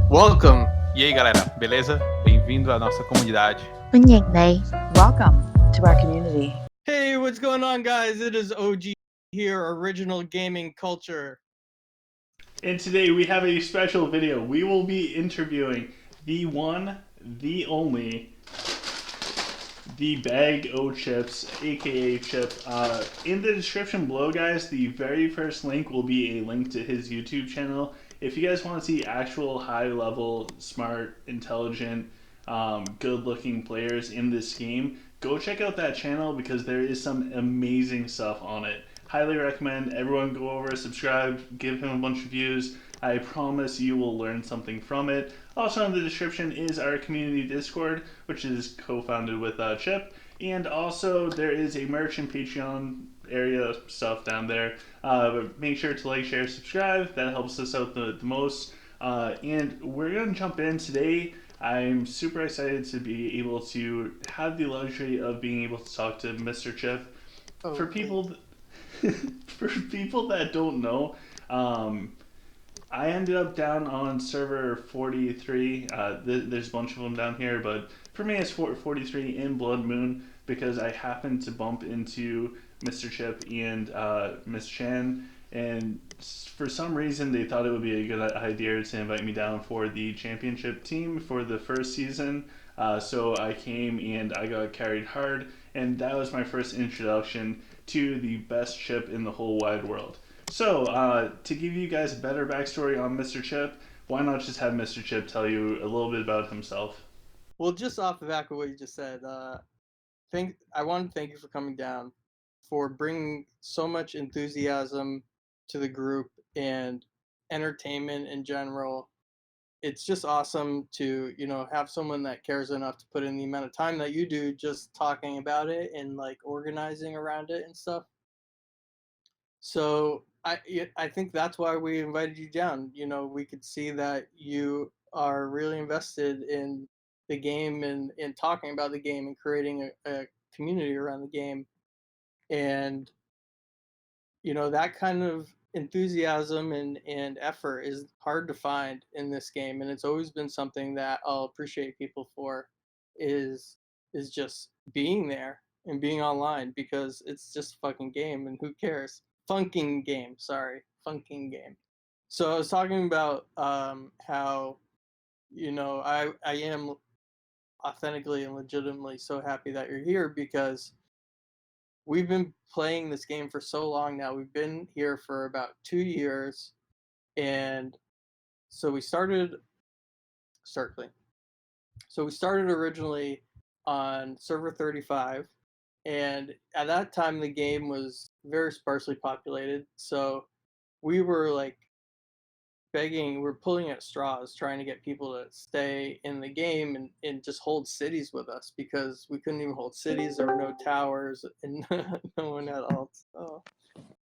Welcome! E aí, galera, beleza? Bem-vindo à nossa comunidade. Welcome to our community. Hey, what's going on, guys? It is OG here, Original Gaming Culture. And today we have a special video. We will be interviewing the one, the only, the Bag O Chips, aka Chip. In the description below, guys, the very first link will be a link to his YouTube channel. If you guys want to see actual high-level, smart, intelligent, good-looking players in this game, go check out that channel because there is some amazing stuff on it. Highly recommend everyone go over, subscribe, give him a bunch of views. I promise you will learn something from it. Also in the description is our community Discord, which is co-founded with Chip. And also there is a merch and Patreon area stuff down there. But make sure to like, share, subscribe. That helps us out the most. And we're going to jump in today. I'm super excited to be able to have the luxury of being able to talk to Mr. Chip. For people that don't know, I ended up down on server 43. There's a bunch of them down here, but for me it's 43 in Blood Moon because I happened to bump into Mr. Chip and Miss Chen, and for some reason they thought it would be a good idea to invite me down for the championship team for the first season. So I came and I got carried hard, and that was my first introduction to the best chip in the whole wide world. So, to give you guys a better backstory on Mr. Chip, why not just have Mr. Chip tell you a little bit about himself? Well, just off the back of what you just said, I want to thank you for coming down, for bringing so much enthusiasm to the group and entertainment in general. It's just awesome to, have someone that cares enough to put in the amount of time that you do just talking about it and like organizing around it and stuff. So I think that's why we invited you down. We could see that you are really invested in the game and in talking about the game and creating a community around the game. And that kind of enthusiasm and effort is hard to find in this game, and it's always been something that I'll appreciate people for is just being there and being online because it's just a fucking game and who cares. Funking game, sorry, funking game. So I was talking about how I am authentically and legitimately so happy that you're here because we've been playing this game for so long now. We've been here for about 2 years, and so we started Starkly. So we started originally on server 35, and at that time the game was very sparsely populated. So we were like we're pulling at straws trying to get people to stay in the game and just hold cities with us because we couldn't even hold cities. There were no towers and no one had alts.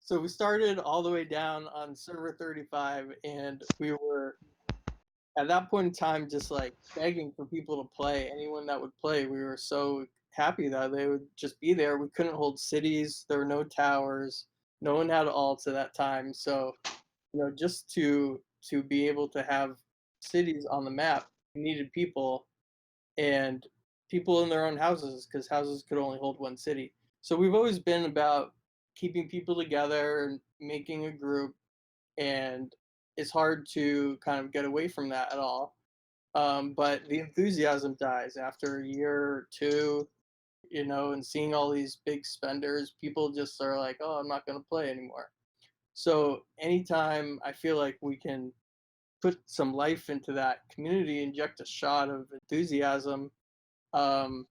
So we started all the way down on server 35, and we were at that point in time just like begging for people to play. Anyone that would play, we were so happy that they would just be there. We couldn't hold cities. There were no towers. No one had alts at that time. So just to be able to have cities on the map, we needed people and people in their own houses because houses could only hold one city. So we've always been about keeping people together and making a group, and it's hard to kind of get away from that at all. But the enthusiasm dies after a year or two, and seeing all these big spenders, people just are like, oh, I'm not going to play anymore. So anytime I feel like we can put some life into that community, inject a shot of enthusiasm, um,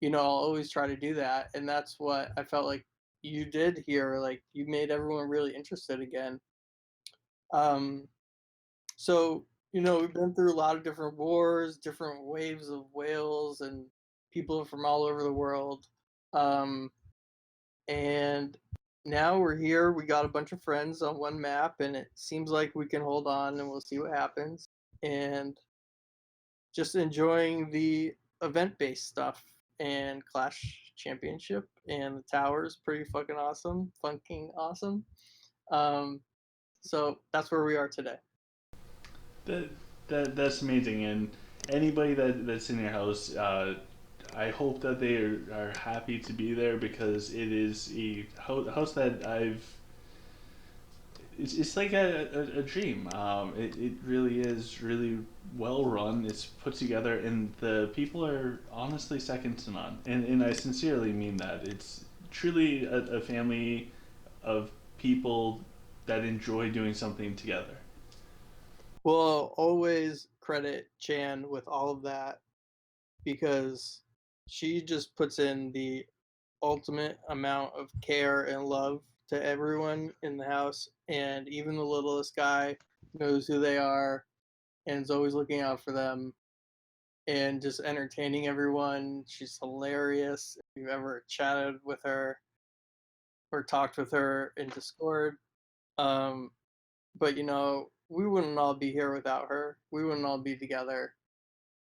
I'll always try to do that. And that's what I felt like you did here. Like you made everyone really interested again. Um, so, we've been through a lot of different wars, different waves of whales, and people from all over the world. And now we're here. We got a bunch of friends on one map, and it seems like we can hold on, and we'll see what happens. And just enjoying the event-based stuff and Clash Championship and the towers, pretty fucking awesome, funking awesome. So that's where we are today. that's amazing. And anybody that's in your house, I hope that they are happy to be there, because it is a house that it's like a dream. It really is really well run. It's put together, and the people are honestly second to none. And I sincerely mean that. It's truly a family of people that enjoy doing something together. Well, always credit Chan with all of that, because she just puts in the ultimate amount of care and love to everyone in the house, and even the littlest guy knows who they are and is always looking out for them and just entertaining everyone. She's hilarious. If you've ever chatted with her or talked with her in Discord, um, but we wouldn't all be here without her. We wouldn't all be together.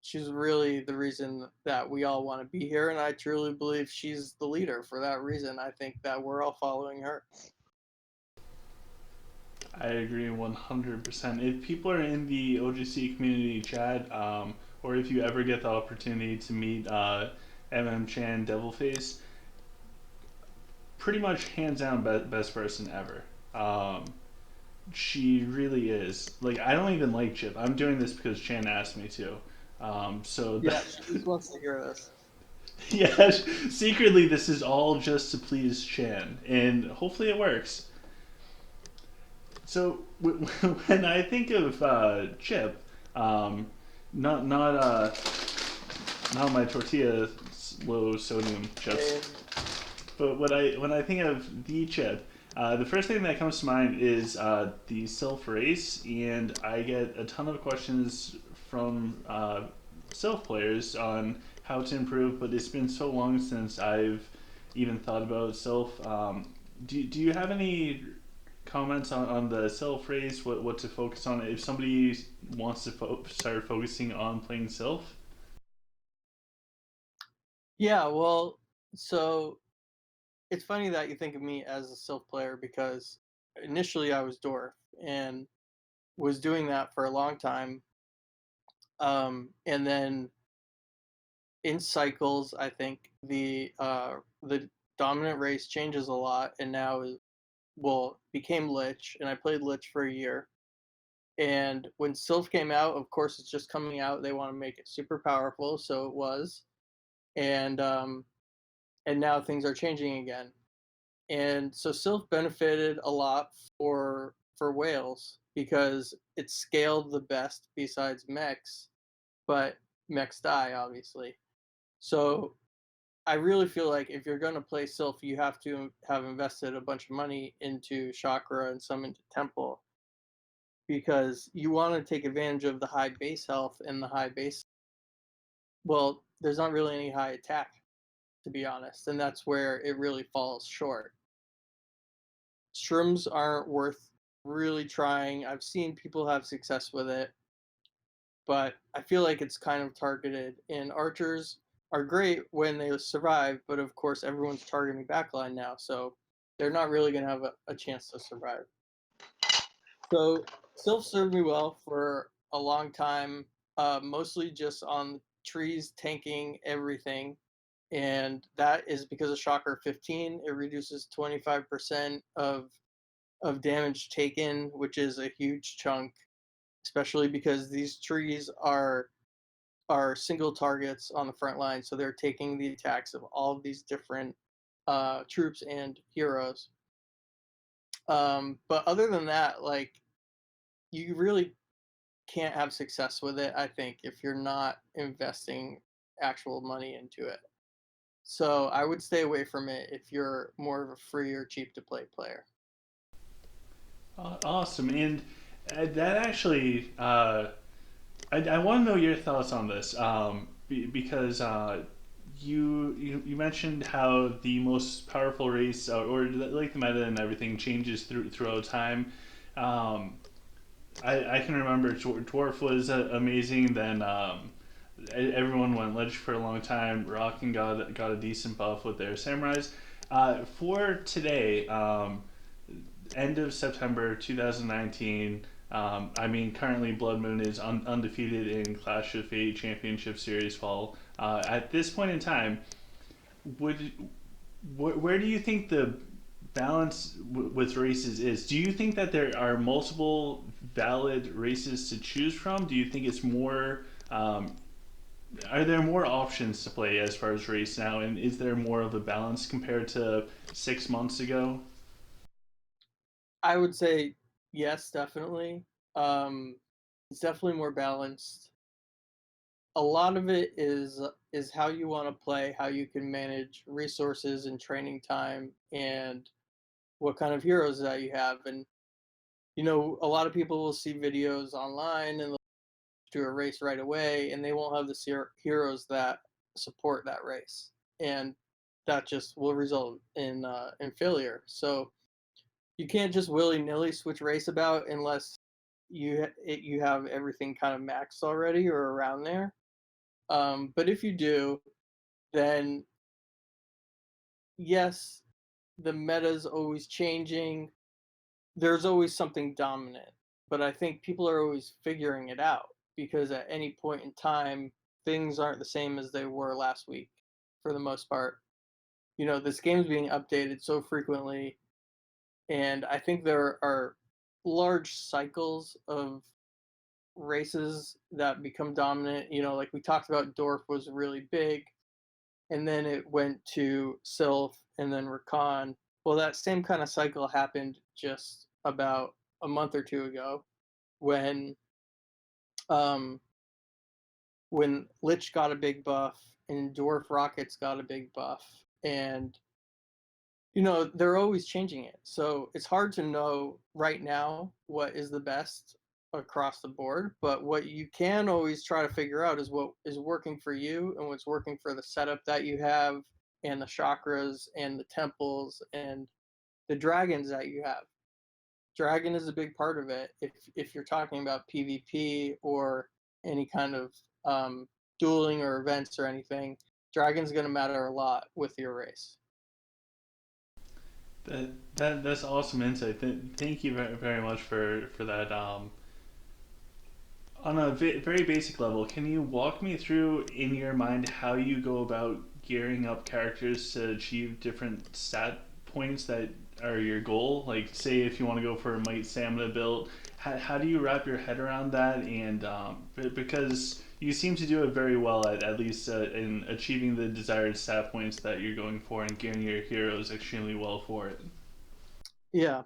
She's really the reason that we all want to be here, and I truly believe she's the leader for that reason. I think that we're all following her. I agree 100%. If people are in the OGC community chat, or if you ever get the opportunity to meet MM Chan Devilface, pretty much hands down best person ever. She really is. Like, I don't even like Chip. I'm doing this because Chan asked me to. Yeah, she just wants to hear this. Yeah, secretly this is all just to please Chan, and hopefully it works. So when I think of Chip, not my tortilla low sodium chips, but when I think of the Chip, the first thing that comes to mind is the Sylph race, and I get a ton of questions from Sylph players on how to improve, but it's been so long since I've even thought about Sylph. Do you have any comments on the Sylph race, what to focus on if somebody wants to start focusing on playing Sylph? Yeah, well, so it's funny that you think of me as a Sylph player, because initially I was Dwarf and was doing that for a long time. And then in cycles, I think the dominant race changes a lot, and now became Lich, and I played Lich for a year. And when Sylph came out, of course, it's just coming out. They want to make it super powerful, so it was, and now things are changing again. And so Sylph benefited a lot for Wales, because it scaled the best besides mechs, but mechs die obviously. So I really feel like if you're going to play Sylph, you have to have invested a bunch of money into Chakra and some into Temple, because you want to take advantage of the high base health and the high base. Well, there's not really any high attack, to be honest, and that's where it really falls short. Shrooms aren't worth really trying. I've seen people have success with it, but I feel like it's kind of targeted. And archers are great when they survive, but of course everyone's targeting backline now, so they're not really going to have a chance to survive. So Sylph served me well for a long time, mostly just on trees, tanking everything. And that is because of Shocker 15. It reduces 25% of damage taken, which is a huge chunk, especially because these trees are single targets on the front line, so they're taking the attacks of all of these different troops and heroes. But other than that, like, you really can't have success with it, I think, if you're not investing actual money into it. So I would stay away from it if you're more of a free or cheap to play player. Awesome. And that actually, I want to know your thoughts on this, because you mentioned how the most powerful race, or like the meta and everything, changes throughout time. I can remember Dwarf was amazing. Then everyone went Lich for a long time. Rockin' got a decent buff with their samurais. For today, end of September 2019, I mean, currently Blood Moon is undefeated in Clash of Fate Championship Series Fall. At this point in time, would where do you think the balance with races is? Do you think that there are multiple valid races to choose from? Do you think it's more? Are there more options to play as far as race now, and is there more of a balance compared to 6 months ago? I would say yes, definitely. Um, it's definitely more balanced. A lot of it is how you want to play, how you can manage resources and training time, and what kind of heroes that you have. And a lot of people will see videos online and they'll do a race right away, and they won't have the heroes that support that race, and that just will result in failure. So you can't just willy nilly switch race about unless you have everything kind of maxed already or around there. But if you do, then yes, the meta's always changing. There's always something dominant, but I think people are always figuring it out because at any point in time, things aren't the same as they were last week for the most part. This game's being updated so frequently, and I think there are large cycles of races that become dominant. Like we talked about, Dorf was really big, and then it went to Sylph and then Rakan. Well, that same kind of cycle happened just about a month or two ago when um, when Lich got a big buff and Dwarf Rockets got a big buff, and they're always changing it. So it's hard to know right now what is the best across the board, but what you can always try to figure out is what is working for you and what's working for the setup that you have and the chakras and the temples and the dragons that you have. Dragon is a big part of it if you're talking about PvP or any kind of dueling or events or anything. Dragon's going to matter a lot with your race. That's awesome insight. Thank you very much for that. On a very basic level, can you walk me through in your mind how you go about gearing up characters to achieve different stat points that are your goal? Like, say if you want to go for a might stamina build, how do you wrap your head around that? And because you seem to do it very well at least in achieving the desired stat points that you're going for and gearing your heroes extremely well for it. Yeah.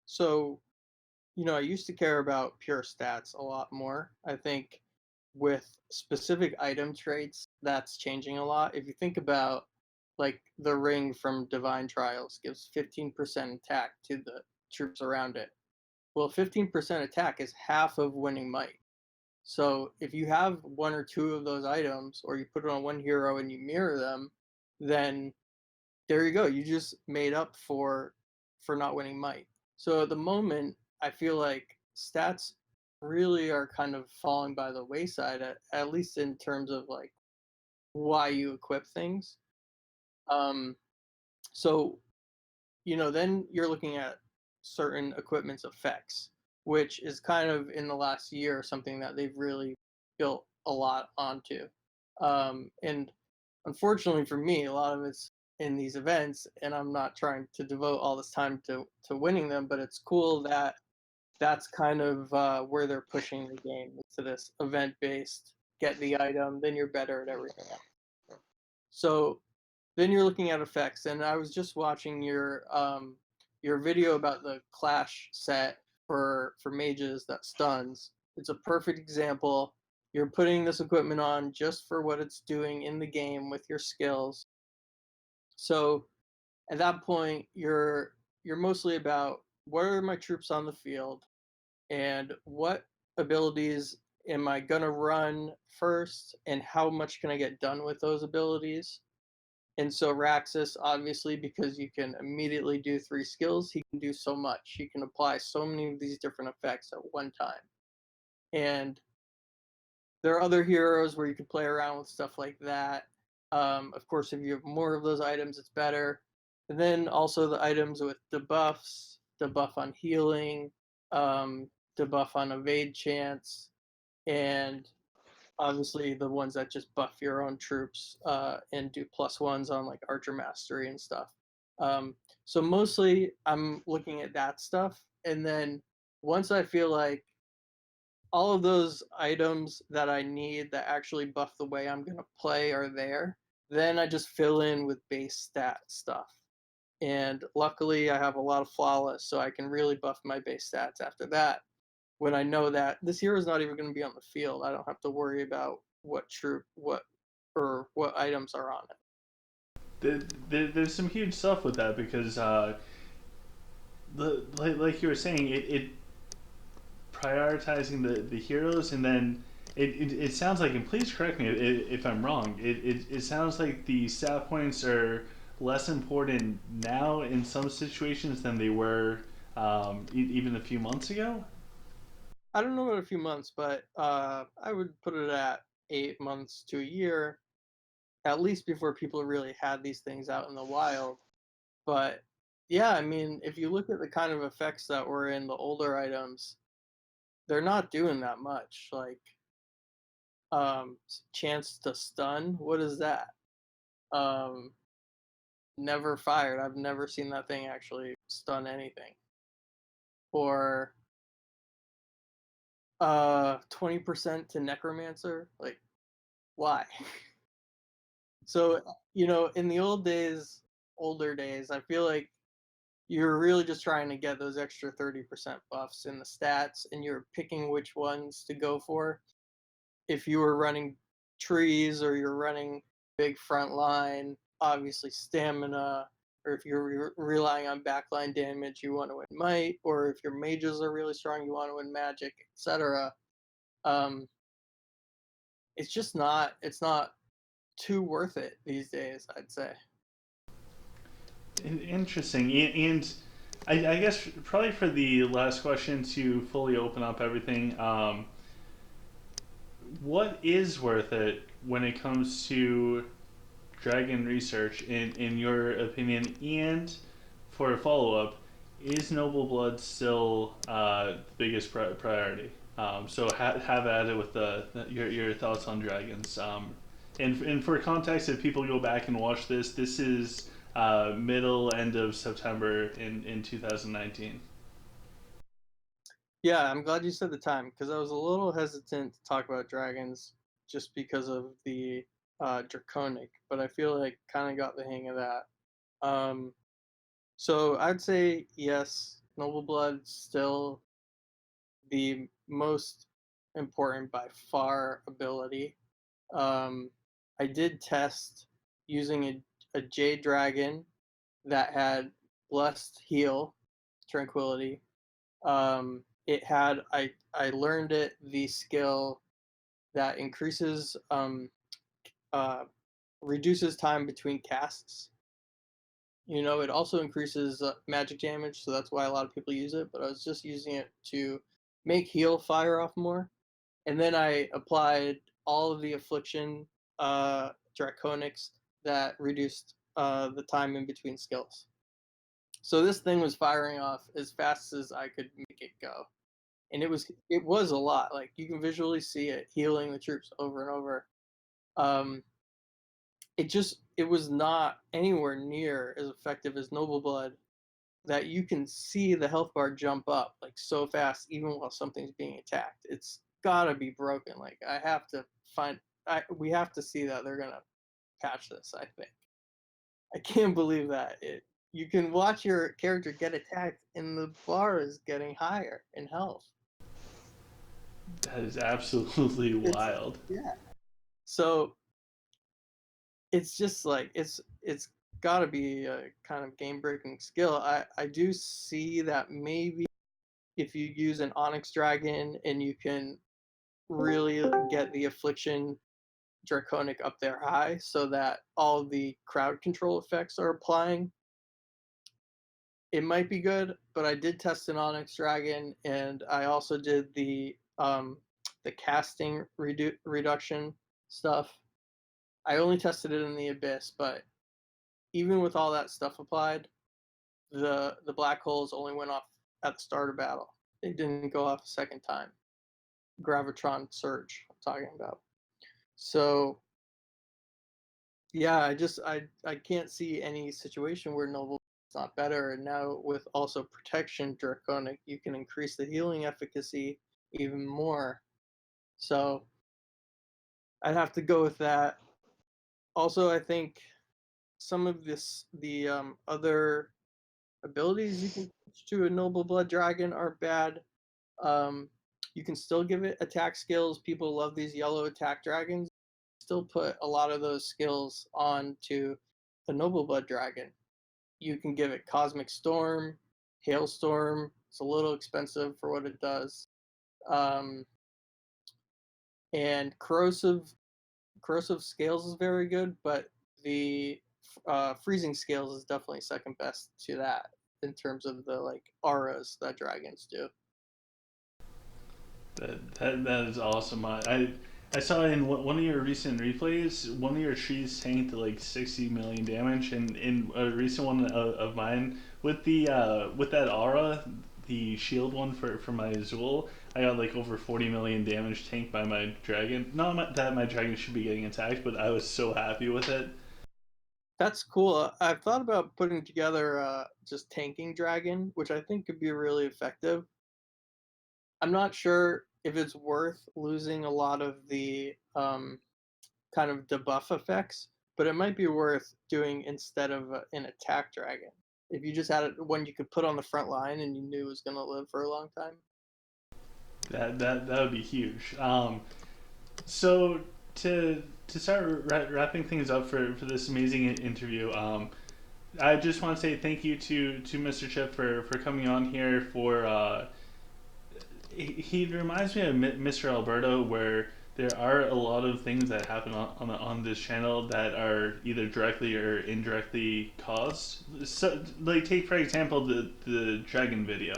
So I used to care about pure stats a lot more. I think with specific item traits, that's changing a lot. If you think about like the ring from Divine Trials gives 15% attack to the troops around it. Well, 15% attack is half of winning might. So if you have one or two of those items, or you put it on one hero and you mirror them, then there you go. You just made up for not winning might. So at the moment, I feel like stats really are kind of falling by the wayside, at least in terms of like why you equip things. Um, so then you're looking at certain equipment's effects, which is kind of in the last year something that they've really built a lot onto. And unfortunately for me, a lot of it's in these events, and I'm not trying to devote all this time to winning them, but it's cool that that's kind of where they're pushing the game to this event based, get the item, then you're better at everything else. So then you're looking at effects, and I was just watching your video about the Clash set for mages that stuns. It's a perfect example. You're putting this equipment on just for what it's doing in the game with your skills. So at that point, you're mostly about what are my troops on the field, and what abilities am I gonna run first, and how much can I get done with those abilities. And so Raxus, obviously, because you can immediately do 3 skills, he can do so much. He can apply so many of these different effects at one time. And there are other heroes where you can play around with stuff like that. Of course, if you have more of those items, it's better. And then also the items with debuffs, debuff on healing, debuff on evade chance, and obviously the ones that just buff your own troops and do +1s on like Archer Mastery and stuff. So mostly I'm looking at that stuff, and then once I feel like all of those items that I need that actually buff the way I'm gonna play are there, then I just fill in with base stat stuff. And luckily I have a lot of flawless, so I can really buff my base stats after that. When I know that this hero is not even going to be on the field, I don't have to worry about what items are on it. There's some huge stuff with that because, like you were saying, it prioritizing the heroes, and then it sounds like, and please correct me if I'm wrong, it sounds like the stat points are less important now in some situations than they were even a few months ago. I don't know about a few months, but I would put it at 8 months to a year, at least before people really had these things out in the wild. But yeah, I mean, if you look at the kind of effects that were in the older items, they're not doing that much. Like, chance to stun, what is that? Never fired. I've never seen that thing actually stun anything. Or 20% to Necromancer, like, why? So, in the older days, I feel like you're really just trying to get those extra 30% buffs in the stats, and you're picking which ones to go for. If you were running trees or you're running big front line, obviously stamina, or if you're relying on backline damage, you want to win might, or if your mages are really strong, you want to win magic, etc. Um, it's not too worth it these days, I'd say. Interesting. And I guess probably for the last question to fully open up everything, what is worth it when it comes to dragon research, in your opinion? And for a follow up, is Noble Blood still the biggest priority? So have at it with your thoughts on dragons. And for context, if people go back and watch this is middle end of September in 2019. Yeah, I'm glad you said the time, because I was a little hesitant to talk about dragons just because of the draconic, but I feel like kind of got the hang of that. So I'd say yes, Noble Blood still the most important by far ability. I did test using a Jade Dragon that had Blessed Heal, Tranquility. It had I learned it the skill that increases reduces time between casts. It also increases magic damage, so that's why a lot of people use it. But I was just using it to make heal fire off more, and then I applied all of the affliction draconics that reduced the time in between skills. So this thing was firing off as fast as I could make it go, and it was a lot. Like, you can visually see it healing the troops over and over. It was not anywhere near as effective as Noble Blood, that you can see the health bar jump up like so fast even while something's being attacked. It's gotta be broken. Like, we have to see that they're gonna patch this, I think. I can't believe that you can watch your character get attacked and the bar is getting higher in health. That is absolutely wild. Yeah. So it's just like it's got to be a kind of game breaking skill. I do see that maybe if you use an Onyx Dragon and you can really get the affliction draconic up there high, so that all the crowd control effects are applying, it might be good. But I did test an Onyx Dragon, and I also did the casting reduction stuff. I only tested it in the Abyss, but even with all that stuff applied, the black holes only went off at the start of battle. It didn't go off a second time. Gravitron surge, I'm talking about. So yeah, I can't see any situation where Noble is not better. And now with also protection Draconic, you can increase the healing efficacy even more. So I'd have to go with that. Also, I think some of the other abilities you can teach to a Noble Blood Dragon are bad. You can still give it attack skills. People love these yellow attack dragons. Still put a lot of those skills onto a Noble Blood Dragon. You can give it Cosmic Storm, Hailstorm. It's a little expensive for what it does. And Corrosive Scales is very good, but the Freezing Scales is definitely second best to that in terms of the like auras that dragons do. That is awesome. I saw in one of your recent replays, one of your trees tanked like 60 million damage, and in a recent one of mine with that aura, the shield one for my Azul, I got like over 40 million damage tanked by my dragon. Not that my dragon should be getting attacked, but I was so happy with it. That's cool. I've thought about putting together just tanking dragon, which I think could be really effective. I'm not sure if it's worth losing a lot of the kind of debuff effects, but it might be worth doing instead of an attack dragon. If you just had one you could put on the front line and you knew it was going to live for a long time. That would be huge. So to start wrapping things up for this amazing interview, I just want to say thank you to Mr. Chip for coming on here. He reminds me of Mr. Alberto, where there are a lot of things that happen on this channel that are either directly or indirectly caused. So, like, take for example the dragon video,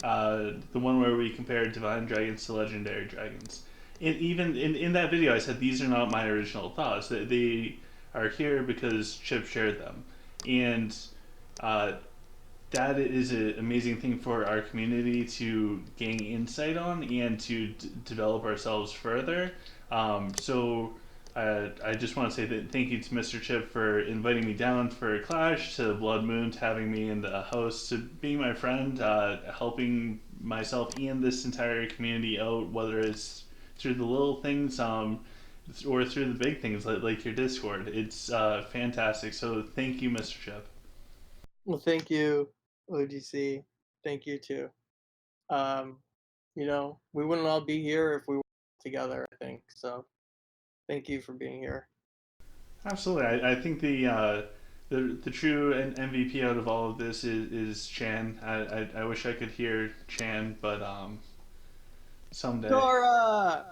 the one where we compared divine dragons to legendary dragons. Even in that video, I said these are not my original thoughts. They are here because Chip shared them, and that is an amazing thing for our community to gain insight on and to develop ourselves further. So I just want to say that thank you to Mr. Chip for inviting me down for a Clash, to Blood Moon to having me in the host, to being my friend, helping myself and this entire community out, whether it's through the little things or through the big things like your Discord. It's fantastic. So thank you, Mr. Chip. Well, thank you, OGC. Thank you too. We wouldn't all be here if we were together, I think. So thank you for being here. Absolutely. I think the true MVP out of all of this is Chan. I wish I could hear Chan, but someday. Dora!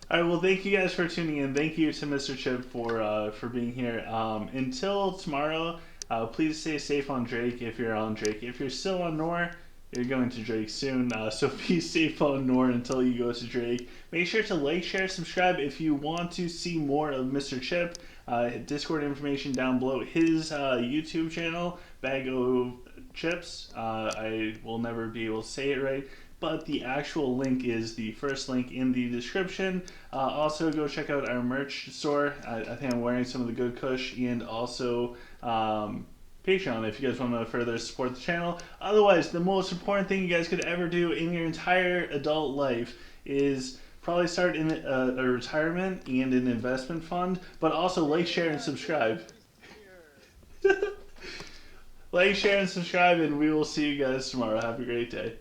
All right, well, thank you guys for tuning in. Thank you to Mr. Chip for being here. Until tomorrow, please stay safe on Drake if you're on Drake. If you're still on Nor, you're going to Drake soon, so be safe on Nor until you go to Drake. Make sure to like, share, subscribe if you want to see more of Mr. Chip. Discord information down below. His YouTube channel, Bag O Chips. I will never be able to say it right, but the actual link is the first link in the description. Also, go check out our merch store. I think I'm wearing some of the Good Kush, and also Patreon if you guys want to further support the channel. Otherwise, the most important thing you guys could ever do in your entire adult life is probably start in a retirement and an investment fund, but also like, share, and subscribe. Like, share, and subscribe, and we will see you guys tomorrow. Have a great day.